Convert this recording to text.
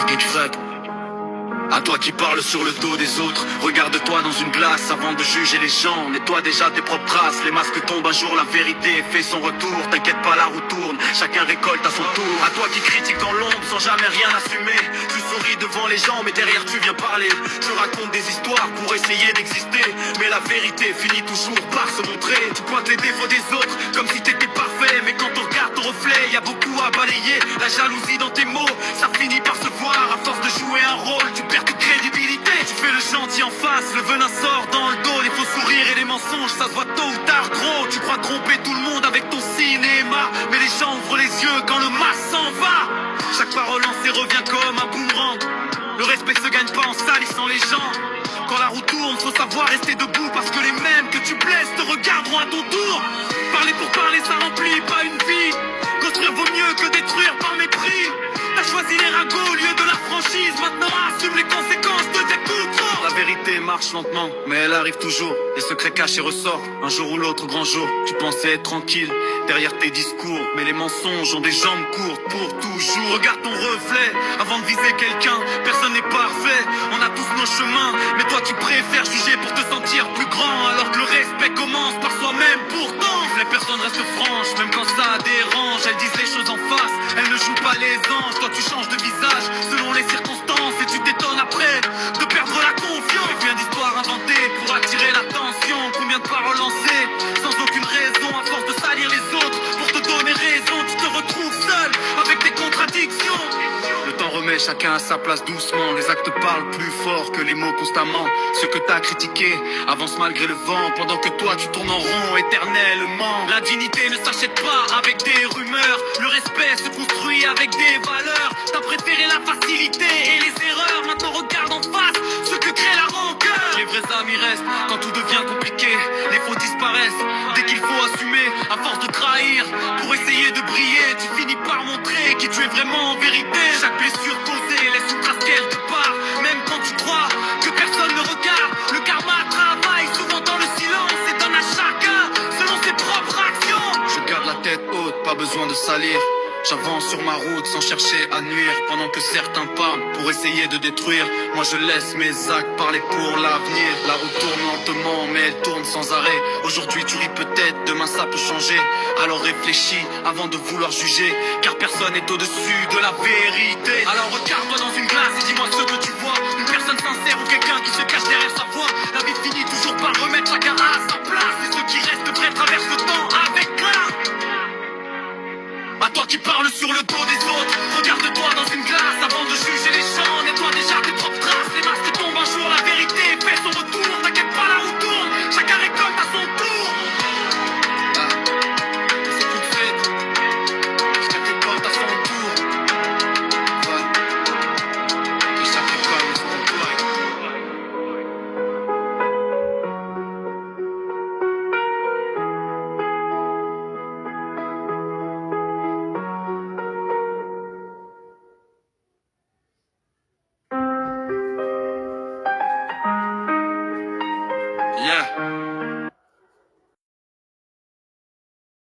Big Fred. À toi qui parles sur le dos des autres, regarde-toi dans une glace avant de juger les gens. Nettoie déjà tes propres traces, les masques tombent un jour, la vérité fait son retour. T'inquiète pas, la roue tourne, chacun récolte à son tour. À toi qui critique dans l'ombre sans jamais rien assumer. Tu souris devant les gens mais derrière tu viens parler. Tu racontes des histoires pour essayer d'exister, mais la vérité finit toujours par se montrer. Tu pointes les défauts des autres comme si t'étais parfait, mais quand on regarde ton reflet, y a beaucoup à balayer. La jalousie dans tes mots, ça finit par se voir. À force de jouer un rôle, tu perds toute crédibilité. Tu fais le gentil en face, le venin sort dans le dos. Les faux sourires et les mensonges, ça se voit tôt ou tard gros. Tu crois tromper tout le monde avec ton cinéma, mais les gens ouvrent les yeux quand le masque s'en va. Chaque parole lancée revient comme un boomerang. Le respect se gagne pas en salissant les gens. Quand la roue tourne, faut savoir rester debout, parce que les mêmes que tu blesses te regarderont à ton tour. Parler pour parler, ça remplit pas une vie. Construire vaut mieux que détruire par mépris. T'as choisi les ragots au lieu de la franchise. Maintenant assume les conséquences de tes coups. La vérité marche lentement, mais elle arrive toujours. Les secrets cachés ressortent, un jour ou l'autre grand jour. Tu pensais être tranquille derrière tes discours, mais les mensonges ont des jambes courtes pour toujours. Regarde ton reflet avant de viser quelqu'un. Personne n'est parfait, on a tous nos chemins, mais toi tu préfères juger pour te sentir plus grand, alors que le respect commence par soi-même. Pourtant les personnes restent franches, même quand ça dérange. Elles disent les choses en face, elles ne jouent pas les anges. Toi tu changes de visage selon les circonstances, et tu t'étonnes après de perdre la confiance. Combien d'histoires inventées pour attirer l'attention, combien de paroles lancées sans aucune raison. À force de salir les autres pour te donner raison, tu te retrouves seul avec tes contradictions. Le temps remet chacun à sa place doucement. Les actes parlent plus fort que les mots constamment. Ce que t'as critiqué avance malgré le vent, pendant que toi tu tournes en rond éternellement. La dignité ne s'achète pas avec des rumeurs, le respect se construit avec des valeurs. T'as préféré la facilité et les erreurs, maintenant regarde en face ce que crée la rancœur. Les vrais amis restent quand tout devient compliqué, les faux disparaissent dès qu'il faut assumer. À force de trahir pour essayer de briller, tu finis par montrer qui tu es vraiment en vérité. Chaque blessure causée laisse une trace quelque part, même quand tu crois que personne ne regarde. Le karma travaille souvent dans le silence et donne à chacun selon ses propres actions. Je garde la tête haute, pas besoin de salir. J'avance sur ma route sans chercher à nuire, pendant que certains parlent pour essayer de détruire. Moi je laisse mes actes parler pour l'avenir. La route tourne lentement mais elle tourne sans arrêt. Aujourd'hui tu ris peut-être, demain ça peut changer. Alors réfléchis avant de vouloir juger, car personne n'est au-dessus de la vérité. Alors regarde-toi dans une glace et dis-moi ce que tu vois. Une personne sincère ou quelqu'un qui se cache derrière sa voix. La vie finit toujours par remettre chacun à sa place, et ceux qui restent prêts traversent le temps avec l'art. À toi qui parles sur le dos des autres, regarde-toi dans une glace avant de juger les gens. Nettoie déjà tes propres traces, les masques tombent un jour, la vérité fait son retour. T'inquiète pas, la roue tourne, chacun récolte à son tour. C'est toute faite, chacun récolte à son tour. Et chaque école est son tour. Yeah.